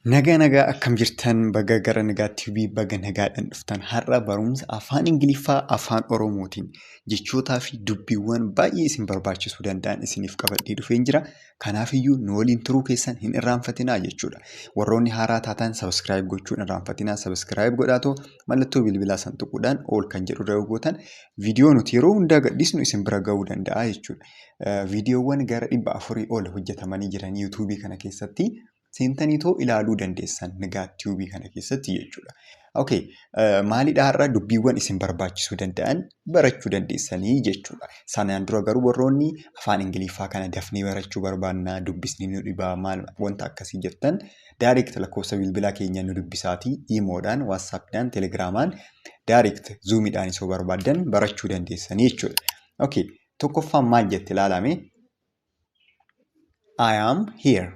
Nagaa akkam jirtan baga gara nagaa TV baga nagaadhaan dhuftan har'a barumsa afaan Ingiliffaa afaan Oromootiin jechootaa fi dubbiiwwan baay'ee isin barbaachisuu danda'an isiniif qabadhee dhufeen jira. Kanaafiyyuu nu waliin turuu keessan hin irraanfatinaa jechuudha. Warroonni haaraa taatan sabiskiraayib gochuun irraanfatinaa sabiskiraayib godhaatoo mallattoo bilbilaa san tuquudhaan ol kan jedhu irra gootan viidiyoo nuti yeroo hundaa gadhiisnu isin bira ga'uu danda'a jechuudha. Viidiyoowwan gara 400 ol hojjetamanii jiran yuutuubii kana keessatti. Seentaniitoo ilaaluu dandeessan nagaa tiivii kana keessatti jechuudha. Maalidhaa har'a dubbiiwwan isin barbaachisuu danda'an barachuu dandeessanii jechuudha. Sanaan dura garuu warroonni afaan Ingiliffaa kana dafnee barachuu barbaannaa dubbisni nu dhibaa maal wanta akkasii jettan daayirekt lakkoofsa bilbilaa keenya nu dubbisaatii iimoodhaan, waatsaappiidhaan, teelegiraamaan daayirekt zuumiidhaan isoo barbaadan barachuu dandeessanii jechuudha. Tokkoffaan maal jette ilaalame? I am here.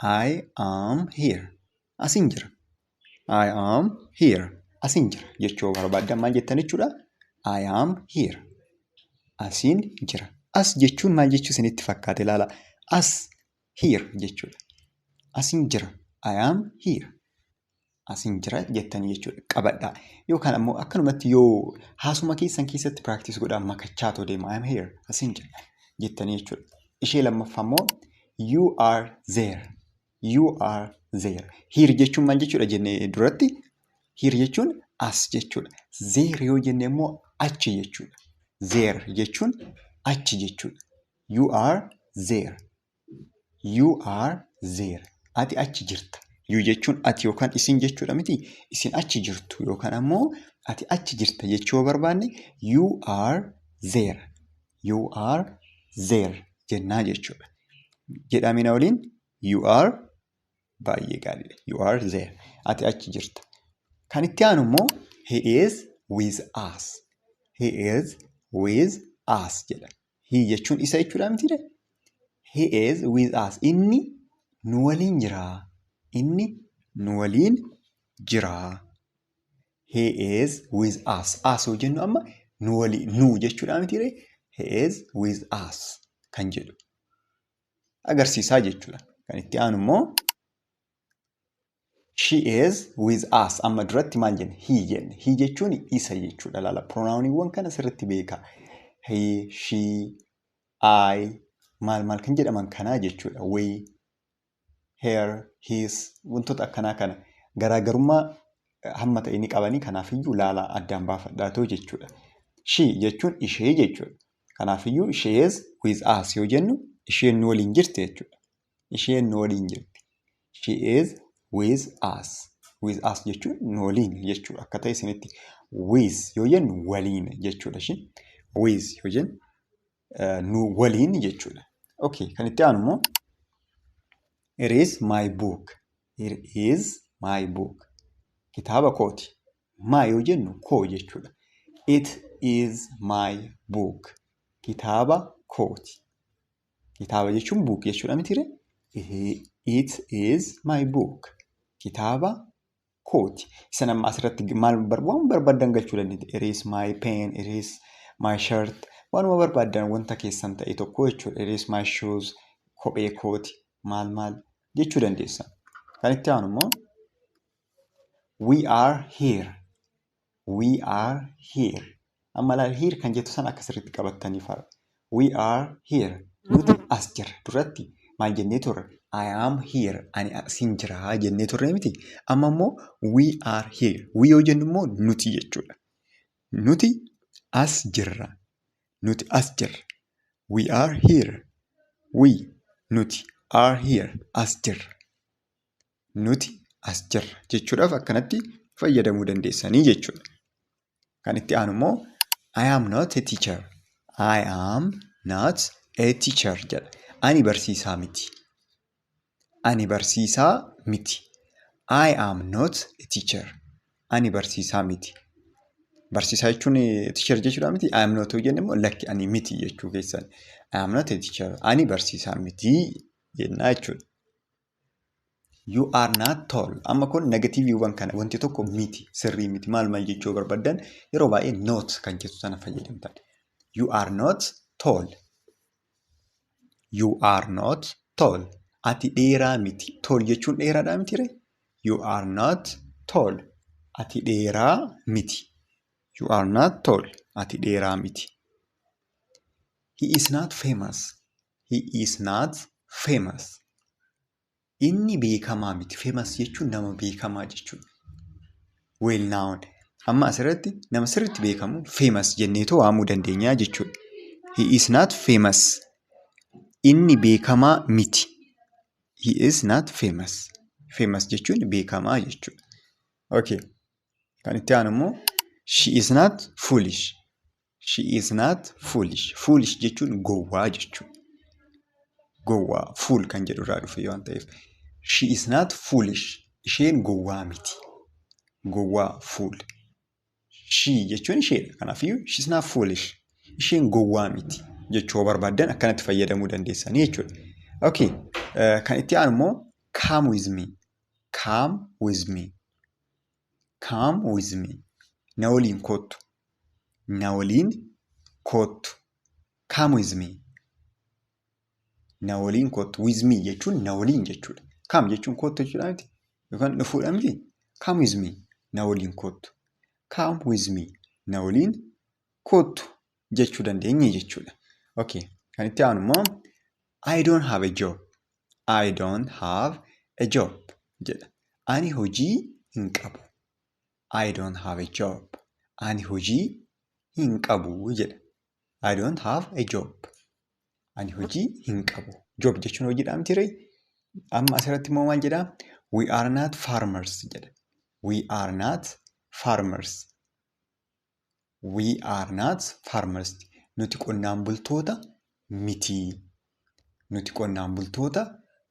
I am here. Asin jira. I am here. Asin jira. Jechuu barbaadan maal jettan jechuudha? I am here. Asin jira. As jechuun maal jechuu isinitti fakkaate ilaala. As here jechuudha. Asin jira. I am here. Asin jira jettanii jechuudha. Qabadhaa. Yookaan ammoo akkanumatti yoo haasuma keessan keessatti piraaktiis godhaan makachaa too deema. I am here. Asin jira jettanii jechuudha. Ishee lammaffaa immoo you are there. You are there. Here jechuun maal jechuudha jennee duratti? Here jechuun as jechuudha. There yoo jenne immoo achi jechuudha. There jechuun achi jechuudha. You are there. You are there. Ati achi jirta. You jechuun ati yookaan isin jechuudha miti. Isin achi jirtu yookaan ammoo ati achi jirta jechuu barbaanne you are there. You are there jennaa jechuudha. Jedhamina waliin you are baay'ee gaariidha. You are there. Ati achi jirta. Kan itti aanu immoo he is with us. He is with us jedha. He jechuun isa jechuudha mitiidha. He is with us. Inni nu waliin jira. Inni nu waliin jira. He is with us. Us yoo jennu amma nu waliin nu jechuudha mitiidha. He is with us kan jedhu agarsiisaa jechuudha. Kan itti aanu immoo she is with us. Amma duratti maal jenne? He jenne. He jechuun isa jechuudha. Laala pronouniiwwan kana sirriitti beekaa. He, she, I maal kan jedhaman kanaa jechuudha. We, her, his wantoota akkanaa kana garaagarummaa hamma ta'e ni qabanii kanaafiyyuu laala addaan baafadhaatoo jechuudha. She jechuun ishee jechuudha. Kanaafiyyuu she is with us yoo jennu isheen nu waliin jirti jechuudha. Isheen nu waliin jirti. She is with us. With us jechuun nu waliin jechuudha. Akka ta'e isinitti with yoo jennu waliin jechuudha. With yoo jennu nu waliin jechuudha. Kan itti aanu immoo it is my book. It is my book. Kitaaba kooti. My yoo jennu koo jechuudha. It is my book. Kitaaba kooti. Kitaaba jechuun book jechuudha mitiire? It is my book. Kitaaba kooti. Isan amma asirratti maal barbaadan galchuu dandeenya? It is my pen. It is my shirt. Waanuma barbaadan wanta keessan ta'e tokko jechuudha. It is my shoes. Kophee kooti. Maal jechuu dandeessa. Kan itti aanu immoo we are here. We are here. Amma laal here kan jettu san akkasirratti qabattanii fara. We are here. Nuti as jira. Duratti maal jennee turre? I am here. Ani asin jira jennee turre miti. Amma immoo we are here. We yoo jennu immoo nuti jechuudha. Nuti as jirra. Nuti as jirra. We are here. We nuti are here. As jirra. Nuti as jirra jechuudhaaf akkanatti fayyadamuu dandeessanii jechuudha. Kan itti aanu immoo I am not a teacher. I am not a teacher jedha. Ani barsiisaa miti. Ani barsiisaa miti. I am not a teacher. Ani barsiisaa miti. Barsiisaa jechuun teacher jechuudha miti. I am not yoo jenne immoo lakki ani miti jechuu keessan. I am not a teacher. Ani barsiisaa miti jennaa jechuudha. You are not tall. Amma kun negatiiviiwwan kana wanti tokko miti sirrii miti maal jechuu barbaadan yeroo baay'ee not kan jettu sana fayyadamtan. You are not tall. You are not tall. Ati dheeraa miti. Tall jechuun dheeraadhaa miti ree? You are not tall. Ati dheeraa miti. You are not tall. Ati dheeraa miti. He is not famous. He is not famous. Inni beekamaa miti. Famous jechuun nama beekamaa jechuudha. Well known. Amma asirratti nama sirriitti beekamu famous jenneetoo waamuu dandeenya jechuudha. He is not famous. Inni beekamaa miti. He is not famous. Famous jechuun beekamaa jechuudha. Okay. Kan itti aanu immoo she is not foolish. She is not foolish. Foolish jechuun gowwaa jechuudha. Gowwaa fool kan jedhu irraa dhufe waan ta'eef. She is not foolish. Isheen gowwaa miti. Gowwaa fool. She jechuun isheedha. Kanaafiyyuu she is not foolish. Isheen gowwaa miti jechuu barbaadan akkanatti fayyadamuu dandeessanii jechuudha. Okay. Kan itti aanu immoo come with me. Come with me. Come with me. Na waliin kottu. Na waliin kottu. Come with me. Na waliin kottu. With me jechuun na waliin jechuudha. Come jechuun kottu jechuudha miti. Yookaan dhufuudha miti. Come with me. Na waliin kottu. Come with me. Na waliin kottu jechuu dandeenya jechuudha. Okay. Kan itti aanu immoo I don't have a job. I don't have a job jedha. Ani hojii hin qabu. I don't have a job. Ani hojii hin qabu jedha. I don't have a job. Ani hojii hin qabu. Job jechuun hojiidha miti ree. Amma asirratti immoo maal jedha? We are not farmers jedha. We are not farmers. We are not farmers. Nuti qonnaan bultoota miti. Nuti qonnaan bultoota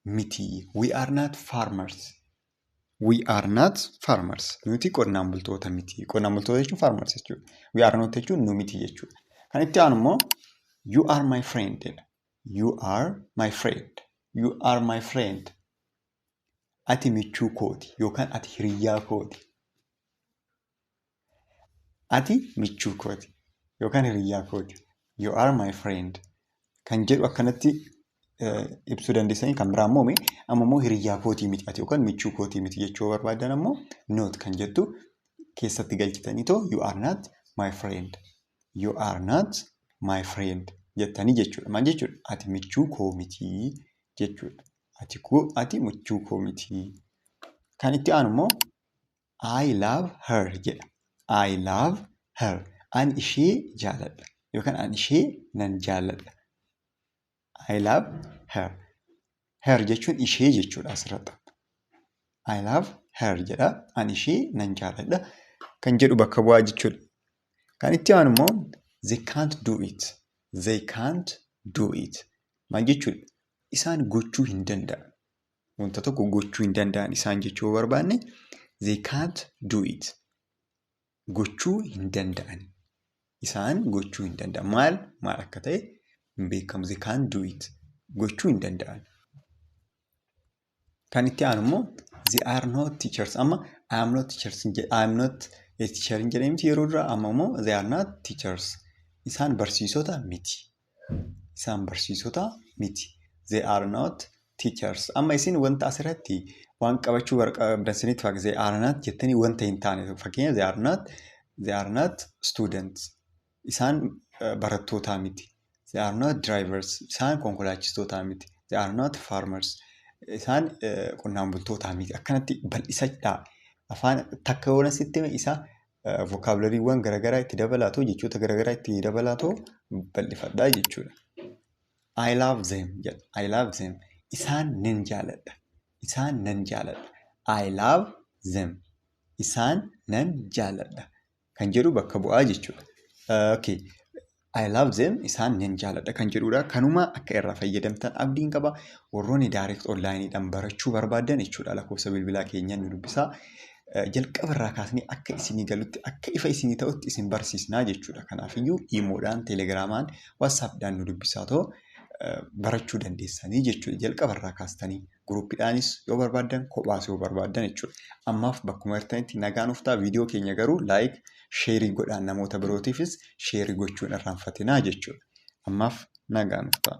miti. We are not farmers. We are not farmers. Nuti qonnaan bultoota miti. Qonnaan bultoota jechuun farmers jechuudha. We are not jechuun nu miti jechuudha. Kan itti aanu immoo you are my friend jedha. You are my friend. You are my friend. Ati michuu kooti yookaan ati hiriyyaa kooti. Ati michuu kooti yookaan hiriyyaa kooti. You are my friend. Kan jedhu akkanatti ibsuu dandeessanii kan biraa immoo amma immoo hiriyyaa kootii miti ati yookaan michuu kootii miti jechuu barbaadan ammoo not kan jettu keessatti galchitanii too you are not my friend. You are not my friend jettanii jechuudha. Maal jechuudha? Ati michuu koo miti jechuudha. Ati michuu koo miti. Kan itti aanu immoo I love her jedha. I love her. Ani ishee jaaladha yookaan ani ishee nan jaaladha. I love her. Her jechuun ishee jechuudha asirratti. I love her jedha. Ani ishee nan jaaladha. Kan jedhu bakka bu'aa jechuudha. Kan itti aanu immoo they can't do it. They can't do it. Maal jechuudha? Isaan gochuu hin danda'an. Wanta tokko gochuu hin danda'an isaan jechuu barbaanne they can't do it. Gochuu hin danda'an. Isaan gochuu hin danda'an. Maal akka ta'e hin beekamu. They can't do it. Gochuu hin danda'an. Kan itti aanu immoo they are not teachers. Amma I am not teachers. I am not a teacher hin jedhamti yeroo dura amma immoo they are not teachers. Isaan barsiisota miti. Isaan barsiisota miti. They are not teachers. Amma isin wanta asirratti waan qabachuu barbaadaniif fakki they are not jettanii wanta hin taane fakkeenya they are not students. Isaan barattoota miti. They are not drivers. Isaan konkolaachistoota miti. They are not farmers. Isaan qonnaan bultoota miti. Akkanatti bal'isadhaa. Afaan takka yoo nasitti isa vocabulariiwwan garaagaraa itti dabalaatoo jechoota garaagaraa itti dabalaatoo bal'ifadhaa jechuudha. I love them jedha. I love them. Isaan nan jaaladha. Isaan nan jaaladha. I love them. Isaan nan jaaladha. Kan jedhu bakka bu'aa jechuudha. Okay. I love them. Isaan nan jaaladha kan jedhudha. Kanuma akka irraa fayyadamtan abdiin qaba. Warroonni direct onlineidhaan barachuu barbaadan jechuudha. Lakkoofsa bilbilaa keenyaan nu dubbisaa. Jalqaba irraa kaasnee akka isinii galutti akka ifa isinii ta'utti isin barsiisnaa jechuudha. Kanaafiyyuu iimoodhaan, teelegiraamaan, waatsaapdhaan nu dubbisaa ta'u barachuu dandeessanii jechuudha. Jalqaba irraa kaastanii guruuppiidhaanis yoo barbaadan kophaas yoo barbaadan jechuudha. Ammaaf bakkuma jirtanitti nagaan uftaa viidiyoo keenya garuu laayik sheerii godhaan namoota birootiifis sheerii gochuun irraanfatinaa jechuudha. Ammaaf nagaan uftaa.